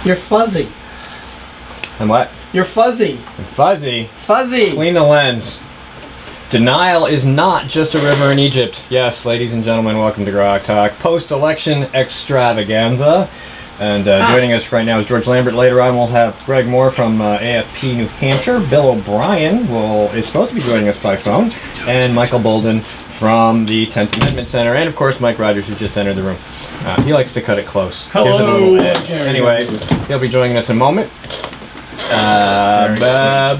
You're fuzzy. And what? You're fuzzy. I'm fuzzy. Fuzzy. Clean the lens. Denial is not just a river in Egypt. Yes, ladies and gentlemen, welcome to GrokTALK Post-Election Extravaganza. And joining us right now is George Lambert. Later on, we'll have Greg Moore from AFP New Hampshire. Bill O'Brien is supposed to be joining us by phone. And Michael Bolden from the 10th Amendment Center. And, of course, Mike Rogers, who just entered the room. He likes to cut it close. Hello. Gives it a little edge. Anyway, he'll be joining us in a moment. I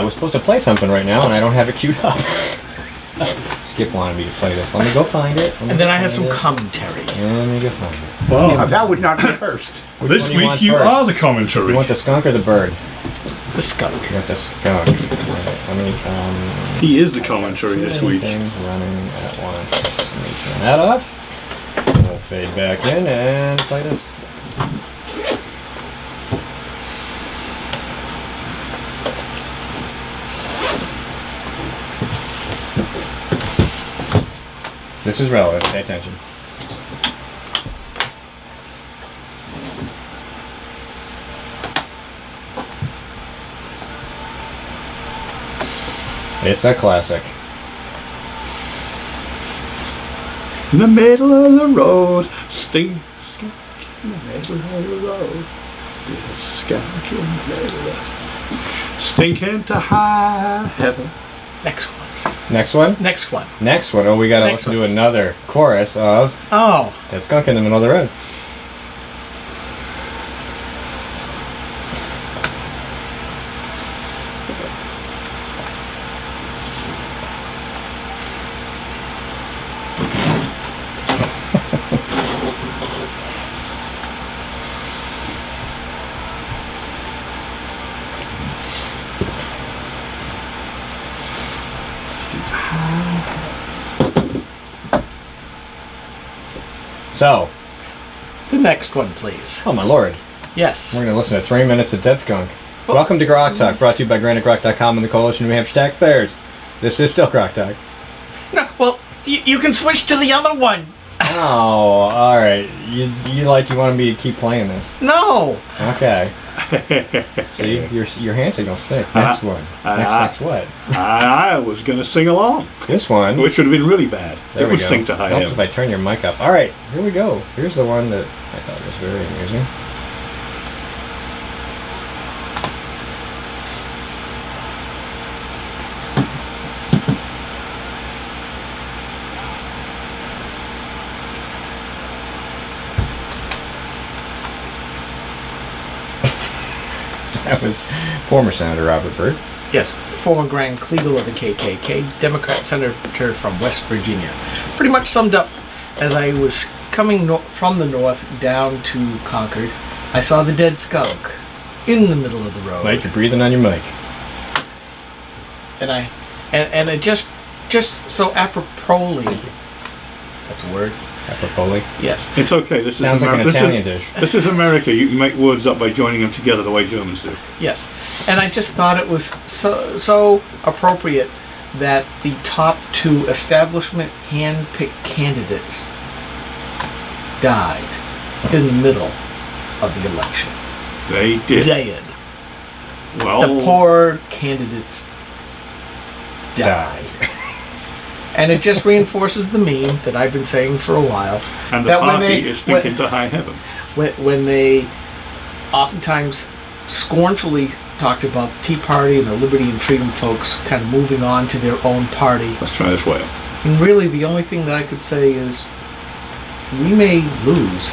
was supposed to play something right now, and I don't have it queued up. Skip wanted me to play this. Let me go find it. And then I have some commentary. Let me go find it. Well, that would not be first. This week you are the commentary. You want the skunk or the bird? The skunk. You want the skunk. Right, he is the commentary this week. Things running at once. Let me turn that off. We'll fade back in and play this. This is relevant. Pay attention. It's a classic. In the middle of the road, skunk in the middle of the road. There's a skunk in the middle of stinking to high heaven. Next one. Next one? Next one. Next one. Oh, we gotta listen to another chorus of That Skunk in the Middle of the Road. So, the next one, please. Oh my lord. Yes. We're going to listen to 3 minutes of Dead Skunk. Welcome to GrokTALK, brought to you by GraniteRock.com and the Coalition of New Hampshire Taxpayers. This is still GrokTALK. No, well, you can switch to the other one. Oh, alright. You wanted me to keep playing this. No. Okay. See, your hand signal stick. Next one. Next what? I was going to sing along. This one. Which would have been really bad. There it would stink to high Helps heaven. if I turn your mic up. Alright, here we go. Here's the one that I thought was very amusing. That was former Senator Robert Byrd. Yes, former Grand Kleagle of the KKK, Democrat Senator from West Virginia. Pretty much summed up, as I was coming from the north down to Concord, I saw the dead skunk in the middle of the road. Mike, you're breathing on your mic. And it just so aproposly, that's a word. Apropos. Yes. It's okay. This Sounds is like an Italian dish. This is America. You can make words up by joining them together the way Germans do. Yes. And I just thought it was so appropriate that the top two establishment hand-picked candidates died in the middle of the election. They did. Dead. Well, the poor candidates died. And it just reinforces the meme that I've been saying for a while. And the party is stinking to high heaven. When they oftentimes scornfully talked about the Tea Party and the Liberty and Freedom folks kind of moving on to their own party. Let's try this way. And really the only thing that I could say is we may lose.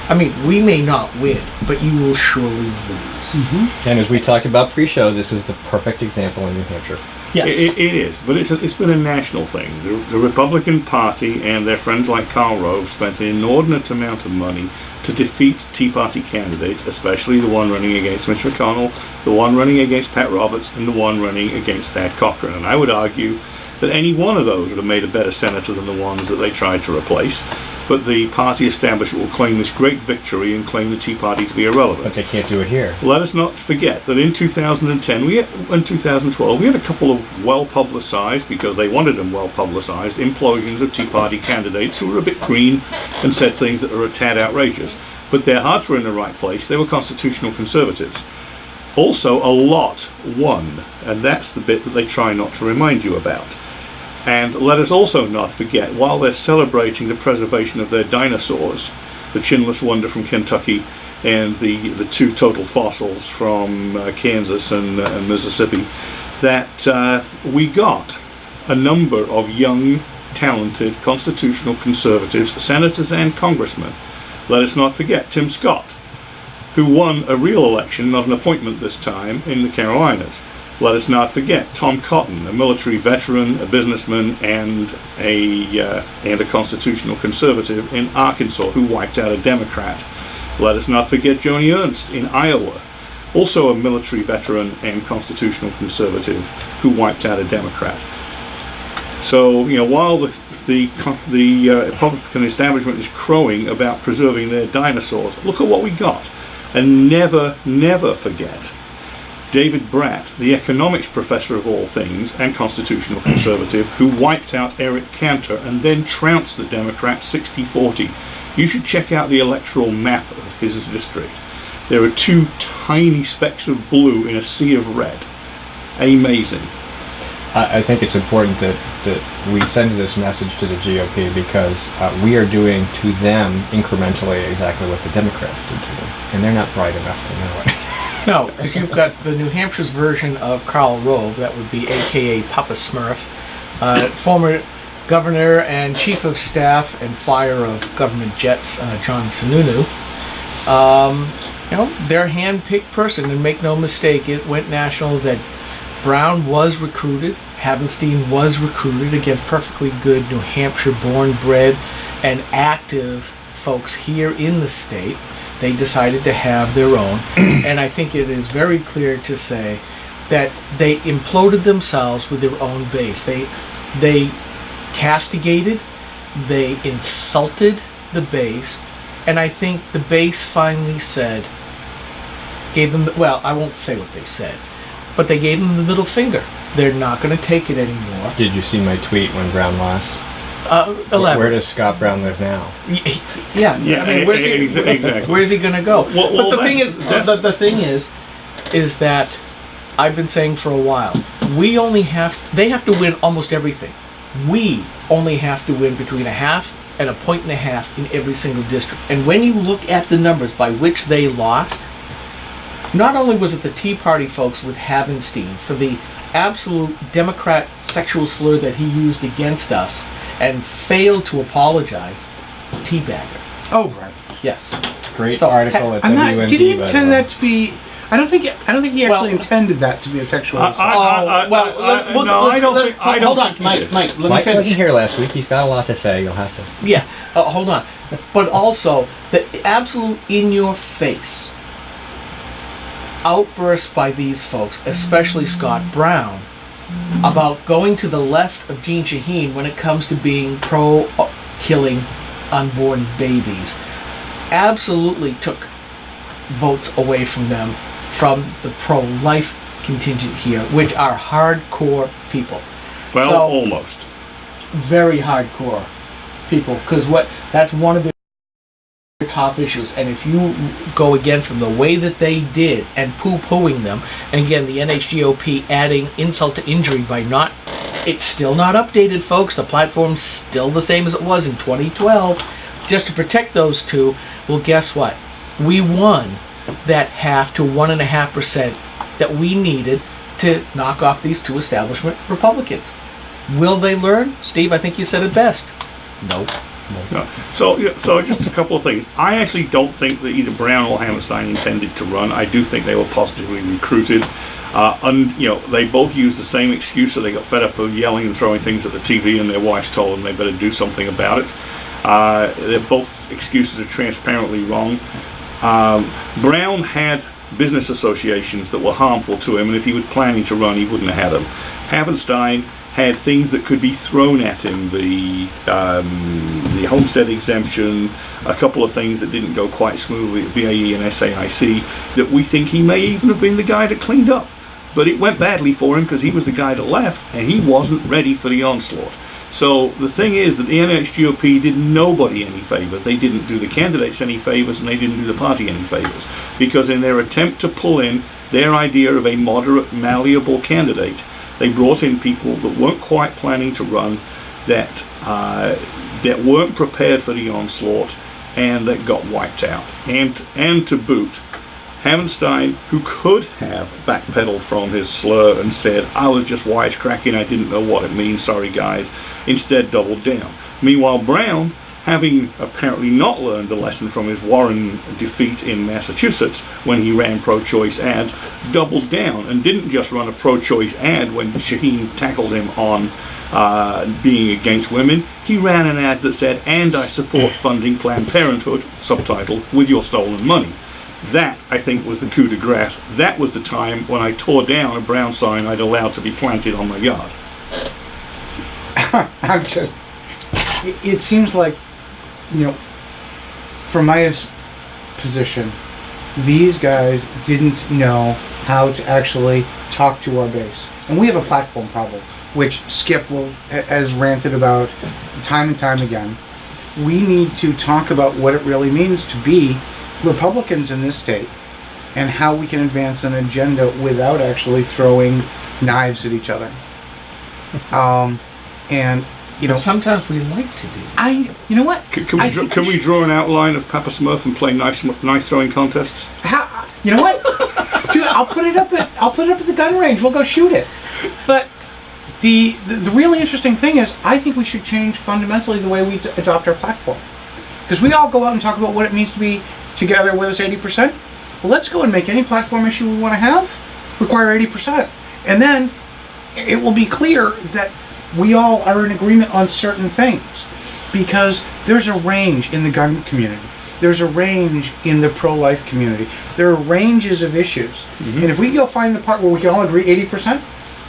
I mean, we may not win, but you will surely lose. Mm-hmm. And as we talked about pre-show, this is the perfect example in New Hampshire. Yes. It is, but it's been a national thing. The Republican Party and their friends like Karl Rove spent an inordinate amount of money to defeat Tea Party candidates, especially the one running against Mitch McConnell, the one running against Pat Roberts, and the one running against Thad Cochran. And I would argue that any one of those would have made a better senator than the ones that they tried to replace. But the party establishment will claim this great victory and claim the Tea Party to be irrelevant. But they can't do it here. Let us not forget that in 2010 and 2012 we had a couple of well-publicized, because they wanted them well-publicized, implosions of Tea Party candidates who were a bit green and said things that are a tad outrageous. but their hearts were in the right place. They were constitutional conservatives. Also, a lot won, and that's the bit that they try not to remind you about. And let us also not forget, while they're celebrating the preservation of their dinosaurs, the chinless wonder from Kentucky and the two total fossils from Kansas and Mississippi, that we got a number of young, talented constitutional conservatives, senators and congressmen. Let us not forget Tim Scott, who won a real election, not an appointment this time, in the Carolinas. Let us not forget Tom Cotton, a military veteran, a businessman, and a constitutional conservative in Arkansas, who wiped out a Democrat. Let us not forget Joni Ernst in Iowa, also a military veteran and constitutional conservative, who wiped out a Democrat. So, while the Republican establishment is crowing about preserving their dinosaurs, look at what we got. And never, never forget David Bratt, the economics professor of all things and constitutional conservative, who wiped out Eric Cantor and then trounced the Democrats 60-40. You should check out the electoral map of his district. There are two tiny specks of blue in a sea of red. Amazing. I think it's important that we send this message to the GOP because we are doing to them incrementally exactly what the Democrats did to them, and they're not bright enough to know it. No, because you've got the New Hampshire's version of Karl Rove, that would be AKA Papa Smurf, former governor and chief of staff and flyer of government jets, John Sununu. Their hand-picked person, and make no mistake, it went national that Brown was recruited, Havenstein was recruited, again, perfectly good New Hampshire born, bred, and active folks here in the state. They decided to have their own, and I think it is very clear to say that they imploded themselves with their own base. They castigated, they insulted the base, and I think the base finally gave them, I won't say what they said, but they gave them the middle finger. They're not going to take it anymore. Did you see my tweet when Brown lost? Where does Scott Brown live now? Yeah. I mean, where's he going to go? But the thing is that I've been saying for a while, they have to win almost everything. We only have to win between a half and a point and a half in every single district. And when you look at the numbers by which they lost, not only was it the Tea Party folks with Havenstein for the absolute Democrat sexual slur that he used against us and failed to apologize, teabagger. Oh, right. Yes. Great article at WND. Did he intend that to be? I don't think he actually intended that to be a sexual assault. I don't think Mike, let me Mike finish. wasn't here last week. He's got a lot to say. You'll have to. Yeah, hold on. But also, the absolute in-your-face outburst by these folks, especially Scott Brown, about going to the left of Jean Shaheen when it comes to being pro-killing unborn babies, absolutely took votes away from them, from the pro-life contingent here, which are hardcore people. Well, almost. Very hardcore people, because that's one of their top issues, and if you go against them the way that they did and poo-pooing them, and again the NHGOP adding insult to injury by it's still not updated, folks. The platform's still the same as it was in 2012, just to protect those two. Well, guess what? We won that 0.5 to 1.5% that we needed to knock off these two establishment Republicans. Will they learn? Steve, I think you said it best. Nope. No. So just a couple of things. I actually don't think that either Brown or Hammerstein intended to run. I do think they were positively recruited. They both used the same excuse that they got fed up of yelling and throwing things at the TV, and their wives told them they better do something about it. Both excuses are transparently wrong. Brown had business associations that were harmful to him, and if he was planning to run, he wouldn't have had them. Havenstein had things that could be thrown at him, the homestead exemption, a couple of things that didn't go quite smoothly at BAE and SAIC, that we think he may even have been the guy that cleaned up. But it went badly for him because he was the guy that left, and he wasn't ready for the onslaught. So the thing is that the NHGOP did nobody any favours. They didn't do the candidates any favours, and they didn't do the party any favours. Because in their attempt to pull in their idea of a moderate, malleable candidate, they brought in people that weren't quite planning to run, that weren't prepared for the onslaught, and that got wiped out. And to boot, Hammerstein, who could have backpedaled from his slur and said, I was just wisecracking, I didn't know what it means, sorry guys, instead doubled down. Meanwhile, Brown, having apparently not learned the lesson from his Warren defeat in Massachusetts when he ran pro-choice ads, doubled down and didn't just run a pro-choice ad when Shaheen tackled him on being against women. He ran an ad that said, and I support funding Planned Parenthood, subtitle, with your stolen money. That, I think, was the coup de grace. That was the time when I tore down a Brown sign I'd allowed to be planted on my yard. I'm just... It seems like, from my position, these guys didn't know how to actually talk to our base. And we have a platform problem, which Skip has ranted about time and time again. We need to talk about what it really means to be Republicans in this state and how we can advance an agenda without actually throwing knives at each other. Sometimes we like to do. You know what? Can we draw an outline of Papa Smurf and play knife throwing contests? You know what? Dude, I'll put it up at the gun range. We'll go shoot it. But the really interesting thing is, I think we should change fundamentally the way we adopt our platform. Because we all go out and talk about what it means to be together with us 80%. Well, let's go and make any platform issue we want to have require 80%. And then it will be clear that we all are in agreement on certain things. Because there's a range in the gun community. There's a range in the pro-life community. There are ranges of issues. Mm-hmm. And if we can go find the part where we can all agree 80%,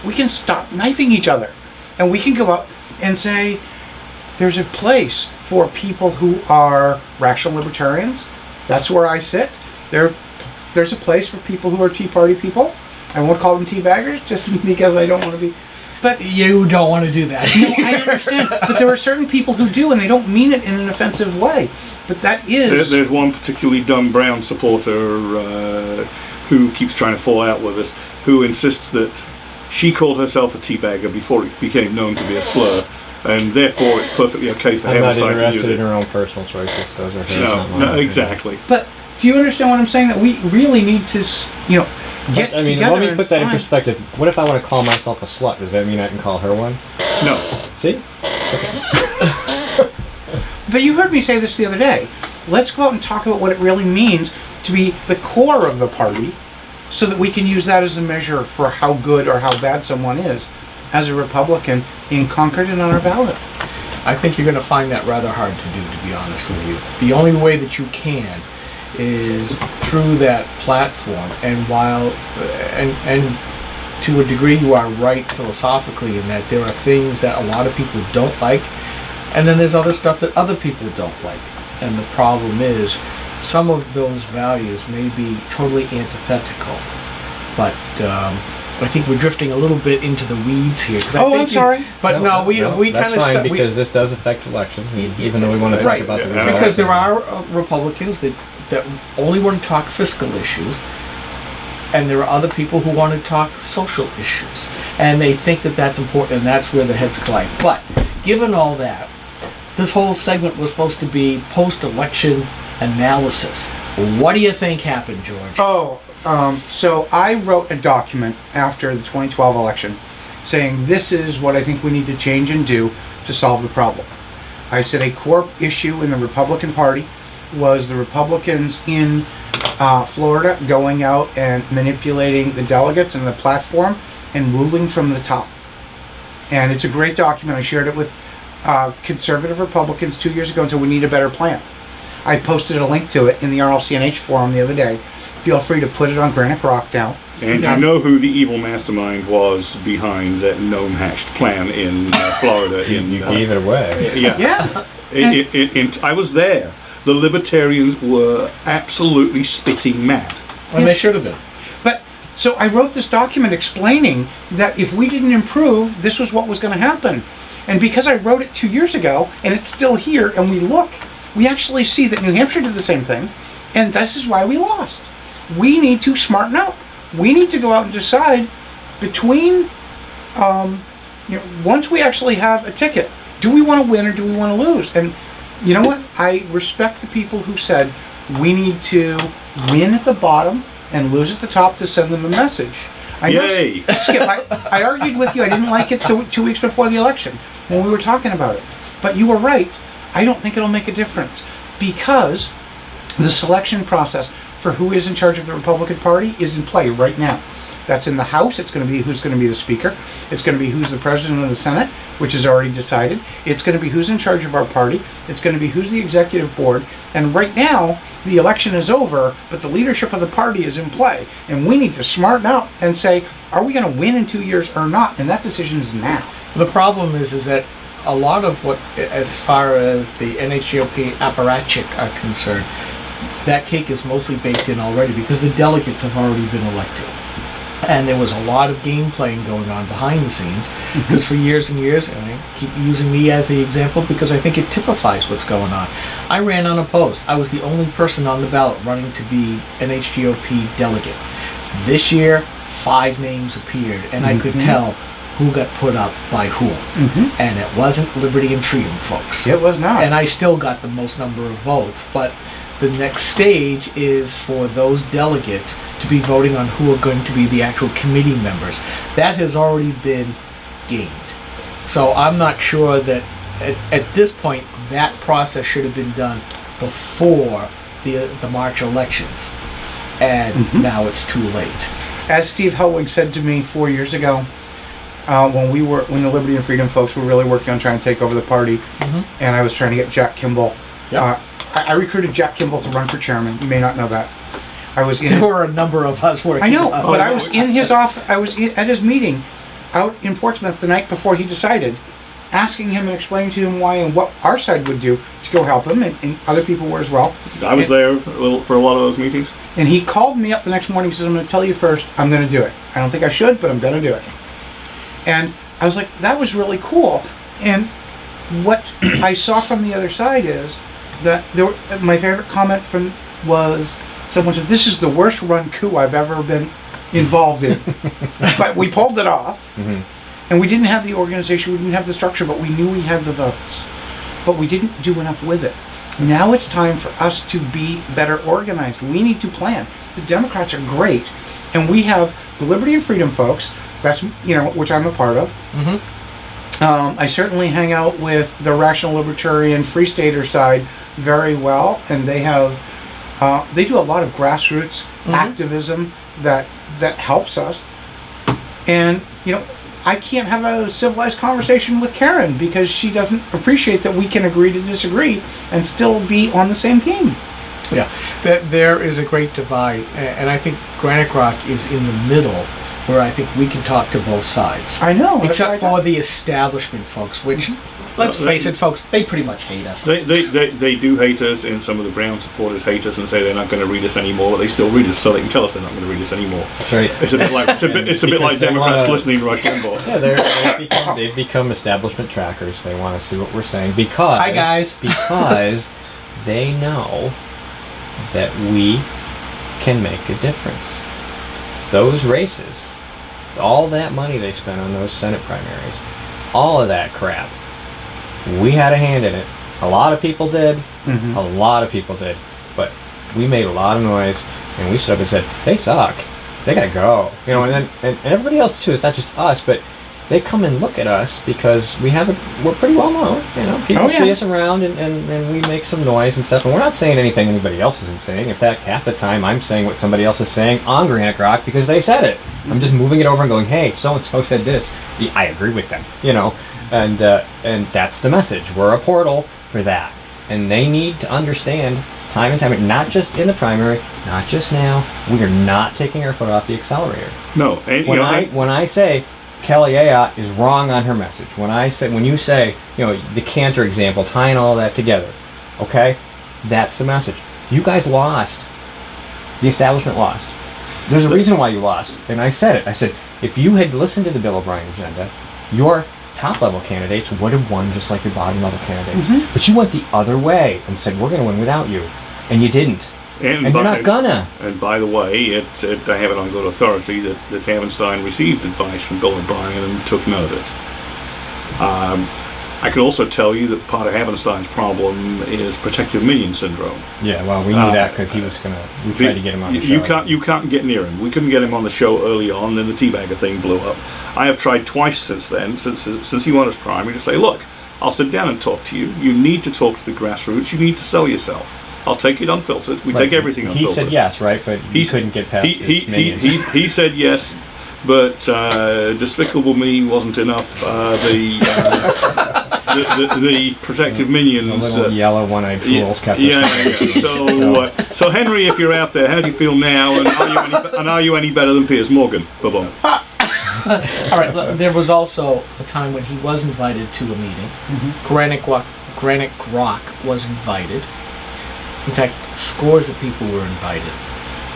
we can stop knifing each other. And we can go out and say, there's a place for people who are rational libertarians. That's where I sit. There's a place for people who are Tea Party people. I won't call them tea baggers just because I don't want to be. But you don't want to do that. No, I understand. But there are certain people who do, and they don't mean it in an offensive way. But that is... There's one particularly dumb Brown supporter who keeps trying to fall out with us, who insists that she called herself a teabagger before it became known to be a slur, and therefore it's perfectly okay for Hammerstein to use it. I'm not interested in her own personal choices. Those are hers. No, exactly. But do you understand what I'm saying? That we really need to, get together. Let me put that in perspective. What if I want to call myself a slut? Does that mean I can call her one? No. See? Okay. But you heard me say this the other day. Let's go out and talk about what it really means to be the core of the party, so that we can use that as a measure for how good or how bad someone is as a Republican in Concord and on our ballot. I think you're going to find that rather hard to do, to be honest with you. The only way that you can is through that platform, and and to a degree you are right philosophically in that there are things that a lot of people don't like, and then there's other stuff that other people don't like. And the problem is, some of those values may be totally antithetical, but I think we're drifting a little bit into the weeds here. I'm sorry. But we kind of fine because this does affect elections, even though we want to talk about the results. Because there are Republicans that only want to talk fiscal issues, and there are other people who want to talk social issues, and they think that that's important, and that's where the heads collide. But given all that, this whole segment was supposed to be post-election analysis. What do you think happened, George? So I wrote a document after the 2012 election saying this is what I think we need to change and do to solve the problem. I said a core issue in the Republican Party was the Republicans in Florida going out and manipulating the delegates and the platform and ruling from the top. And it's a great document. I shared it with conservative Republicans 2 years ago and said we need a better plan. I posted a link to it in the RLCNH forum the other day. Feel free to put it on Granite Rock now. And you know who the evil mastermind was behind that gnome-hatched plan in Florida? You gave it away. Yeah. I was there. The libertarians were absolutely spitting mad. And they should have been. But So I wrote this document explaining that if we didn't improve, this was what was going to happen. And because I wrote it 2 years ago, and it's still here, and we actually see that New Hampshire did the same thing, and this is why we lost. We need to smarten up. We need to go out and decide between, once we actually have a ticket, do we want to win or do we want to lose? And you know what? I respect the people who said we need to win at the bottom and lose at the top to send them a message. Yay! Skip, I argued with you. I didn't like it 2 weeks before the election when we were talking about it. But you were right. I don't think it'll make a difference because the selection process for who is in charge of the Republican Party is in play right now. That's in the House. It's going to be who's going to be the Speaker. It's going to be who's the President of the Senate, which is already decided. It's going to be who's in charge of our party. It's going to be who's the Executive Board. And right now, the election is over, but the leadership of the party is in play. And we need to smarten up and say, are we going to win in 2 years or not? And that decision is now. The problem is that a lot of what, as far as the NHGOP apparatchik are concerned, that cake is mostly baked in already because the delegates have already been elected. And there was a lot of game playing going on behind the scenes because for years and years, and I keep using me as the example because I think it typifies what's going on. I ran unopposed. I was the only person on the ballot running to be an HGOP delegate. This year, 5 names appeared, and I could tell who got put up by whom. And it wasn't Liberty and Freedom, folks. It was not. And I still got the most number of votes, but the next stage is for those delegates to be voting on who are going to be the actual committee members. That has already been gained. So I'm not sure that at this point that process should have been done before the March elections. And now it's too late. As Steve Helwig said to me 4 years ago, when the Liberty and Freedom folks were really working on trying to take over the party, and I was trying to get Jack Kimball. I recruited Jack Kimball to run for chairman. You may not know that. There were a number of us working. I know, but I was in his office. I was at his meeting out in Portsmouth the night before he decided, asking him and explaining to him why and what our side would do to go help him, and other people were as well. I was there for a lot of those meetings. And he called me up the next morning. He says, "I'm going to tell you first. I'm going to do it. I don't think I should, but I'm going to do it." And I was like, "That was really cool." And what I saw from the other side is that my favorite comment was someone said, "This is the worst run coup I've ever been involved in." But we pulled it off, and we didn't have the organization, we didn't have the structure, but we knew we had the votes. But we didn't do enough with it. Now it's time for us to be better organized. We need to plan. The Democrats are great, and we have the Liberty and Freedom folks. That's which I'm a part of. I certainly hang out with the Rational Libertarian Free Stater side very well, and they do a lot of grassroots activism that helps us. And I can't have a civilized conversation with Karen because she doesn't appreciate that we can agree to disagree and still be on the same team. Yeah, there is a great divide, and I think Granite Rock is in the middle, where I think we can talk to both sides. I know, except for the establishment folks, which, let's face it, folks, they pretty much hate us. They do hate us, and some of the Brown supporters hate us and say they're not going to read us anymore, but they still read us, so they can tell us they're not going to read us anymore. That's right. It's a bit like Democrats listening to Rush Limbaugh. Yeah, they've become establishment trackers. They want to see what we're saying because hi guys, because they know that we can make a difference. Those races, all that money they spent on those Senate primaries, all of that crap, we had a hand in it. A lot of people did. A lot of people did. But we made a lot of noise, and we stood up and said, they suck. They gotta go. And everybody else too. It's not just us, but they come and look at us because we're pretty well known. People see us around and we make some noise and stuff. And we're not saying anything anybody else isn't saying. In fact, half the time I'm saying what somebody else is saying on Granite Rock because they said it. I'm just moving it over and going, hey, so-and-so said this. I agree with them, And that's the message. We're a portal for that. And they need to understand time and time, not just in the primary, not just now. We are not taking our foot off the accelerator. No. And, when I say Kelly Ayotte is wrong on her message, when you say, the Cantor example, tying all that together, okay, that's the message. You guys lost. The establishment lost. There's a reason why you lost, and I said it. I said, if you had listened to the Bill O'Brien agenda, your top-level candidates would have won just like the bottom-level candidates. But you went the other way and said, we're going to win without you. And you didn't. And you're not gonna. And by the way, I have it on good authority that Havenstein received advice from Bill O'Brien and took none of it. I can also tell you that part of Havenstein's problem is protective minion syndrome. Yeah, well, we knew that because we tried to get him on the show. You can't get near him. We couldn't get him on the show early on, then the teabagger thing blew up. I have tried twice since then, since he won his primary, to say, look, I'll sit down and talk to you. You need to talk to the grassroots. You need to sell yourself. I'll take it unfiltered. We take everything unfiltered. He said yes, right? But he couldn't get past his minions. He said yes, but Despicable Me wasn't enough. The protective minions. The little yellow one-eyed fools kept us. Yeah. So Henry, if you're out there, how do you feel now? And are you any better than Piers Morgan? Boom. All right. There was also a time when he was invited to a meeting. Granite Rock was invited. In fact, scores of people were invited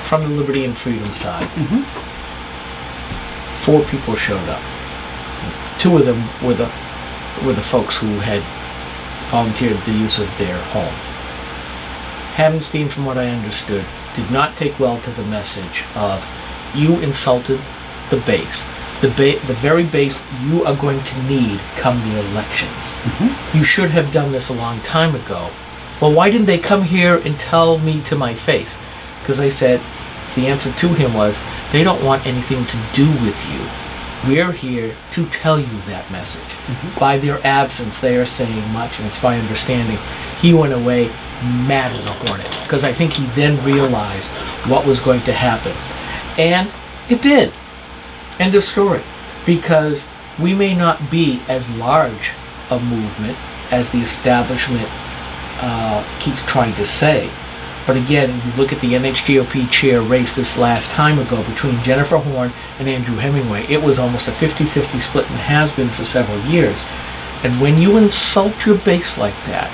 from the Liberty and Freedom side. 4 people showed up. 2 of them were the folks who had volunteered the use of their home. Havenstein, from what I understood, did not take well to the message of, you insulted the base. The very base you are going to need come the elections. You should have done this a long time ago. Well, why didn't they come here and tell me to my face? Because they said, the answer to him was, they don't want anything to do with you. We're here to tell you that message. By their absence, they are saying much, and it's my understanding he went away mad as a hornet, because I think he then realized what was going to happen. And it did. End of story. Because we may not be as large a movement as the establishment keeps trying to say. But again, you look at the NHGOP chair race this last time ago between Jennifer Horn and Andrew Hemingway. It was almost a 50-50 split and has been for several years. And when you insult your base like that,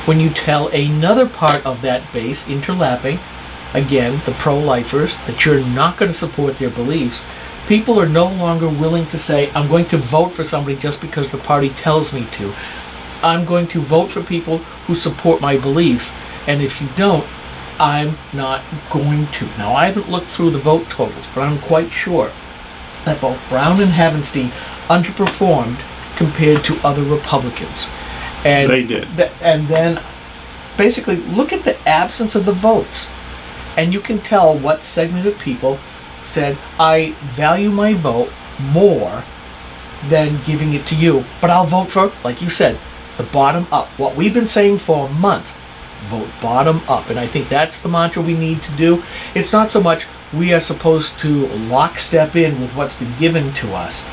when you tell another part of that base, interlapping, again, the pro-lifers, that you're not going to support their beliefs, people are no longer willing to say, I'm going to vote for somebody just because the party tells me to. I'm going to vote for people who support my beliefs, and if you don't, I'm not going to. Now, I haven't looked through the vote totals, but I'm quite sure that both Brown and Havenstein underperformed compared to other Republicans. And they did. And then, basically, look at the absence of the votes, and you can tell what segment of people said, I value my vote more than giving it to you, but I'll vote for, like you said, the bottom up. What we've been saying for months, vote bottom up. And I think that's the mantra we need to do. It's not so much we are supposed to lockstep in with what's been given to us.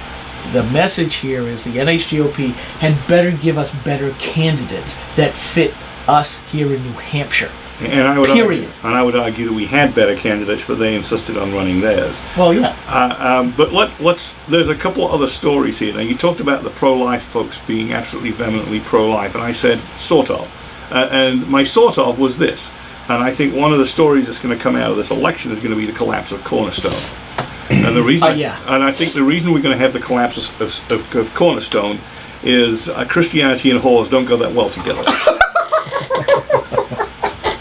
The message here is the NHGOP had better give us better candidates that fit us here in New Hampshire. And I would Period. Argue that we had better candidates, but they insisted on running theirs. Well, yeah. But there's a couple of other stories here. Now, you talked about the pro-life folks being absolutely vehemently pro-life, and I said, sort of. And my sort of was this. And I think one of the stories that's going to come out of this election is going to be the collapse of Cornerstone. And the reason, and I think the reason we're going to have the collapse of Cornerstone is Christianity and whores don't go that well together.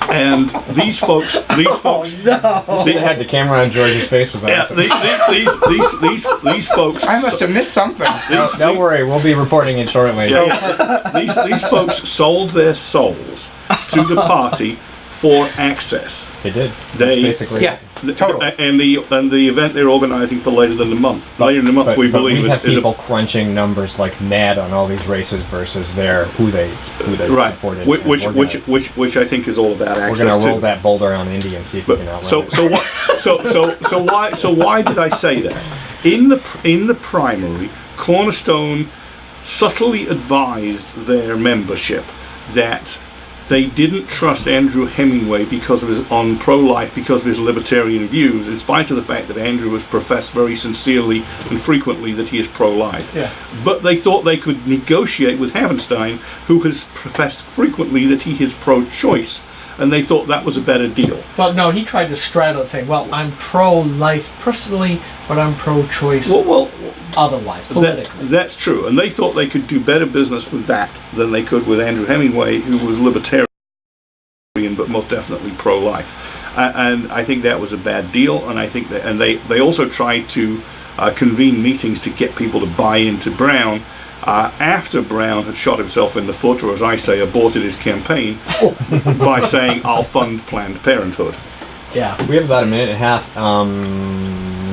And these folks. Oh, no. They had the camera on George's face. Was awesome. These folks. I must have missed something. Don't worry, we'll be reporting it shortly. These folks sold their souls to the party for access. They did. Basically. Yeah. Totally. And the event they're organizing for later in the month, we believe we have people crunching numbers like mad on all these races versus who they supported. Which I think is all about access. We're going to roll that boulder on Indy and see if we can outrun it. So why did I say that? In the primary, Cornerstone subtly advised their membership that they didn't trust Andrew Hemingway because of his pro-life, because of his libertarian views, in spite of the fact that Andrew has professed very sincerely and frequently that he is pro-life. Yeah. But they thought they could negotiate with Havenstein, who has professed frequently that he is pro-choice, and they thought that was a better deal. Well, no, he tried to straddle it, saying, well, I'm pro-life personally, but I'm pro-choice Well, otherwise, politically. that's true, and they thought they could do better business with that than they could with Andrew Hemingway, who was libertarian but most definitely pro-life. And I think that was a bad deal, and I think that, and they also tried to convene meetings to get people to buy into Brown after Brown had shot himself in the foot, or as I say, aborted his campaign by saying, I'll fund Planned Parenthood. Yeah. We have about a minute and a half.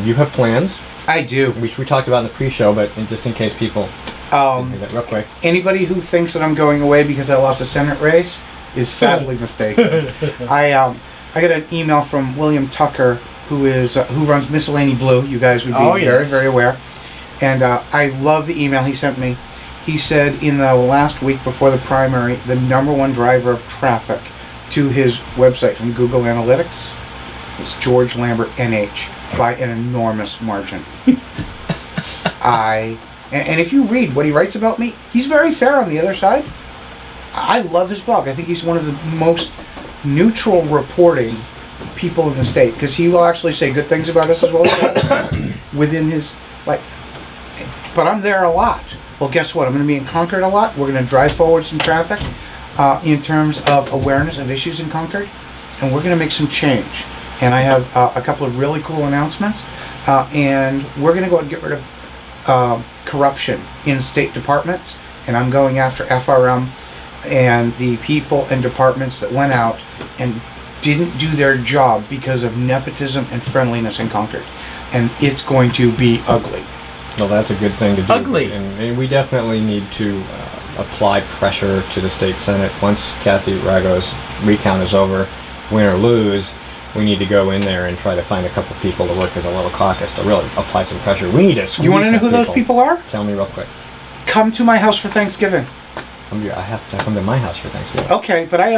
You have plans, I do. which we talked about in the pre-show, but just in case people didn't hear that real quick. Anybody who thinks that I'm going away because I lost a Senate race is sadly mistaken. I got an email from William Tucker, who runs Miscellany Blue. You guys would be very, very aware. And I love the email he sent me. He said in the last week before the primary, the #1 driver of traffic to his website from Google Analytics is George Lambert NH by an enormous margin. And if you read what he writes about me, he's very fair on the other side. I love his blog. I think he's one of the most neutral reporting people in the state, because he will actually say good things about us as well as bad within his, like, but I'm there a lot. Well, guess what? I'm going to be in Concord a lot. We're going to drive forward some traffic in terms of awareness of issues in Concord, and we're going to make some change. And I have a couple of really cool announcements, and we're going to go and get rid of corruption in state departments, and I'm going after FRM and the people and departments that went out and didn't do their job because of nepotism and friendliness in Concord. And it's going to be ugly. Well, that's a good thing to do. Ugly. And we definitely need to apply pressure to the state Senate. Once Kathy Rago's recount is over, win or lose, we need to go in there and try to find a couple people to work as a little caucus to really apply some pressure. We need to squeeze You want to know who some those people are? Tell me real quick. Come to my house for Thanksgiving. I have to come to my house for Thanksgiving. Okay, but I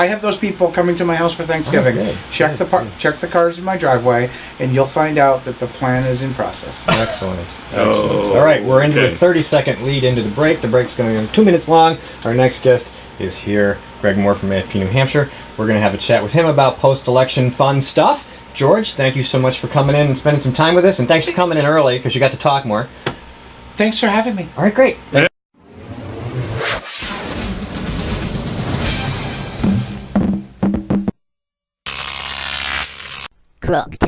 have those people coming to my house for Thanksgiving. Oh, good. Check the cars in my driveway, and you'll find out that the plan is in process. Excellent. Oh, All right, we're into okay. the 30-second lead into the break. The break's going to be 2 minutes long. Our next guest is here, Greg Moore from AFP New Hampshire. We're going to have a chat with him about post-election fun stuff. George, thank you so much for coming in and spending some time with us, and thanks for coming in early because you got to talk more. Thanks for having me. All right, great. GrokTALK.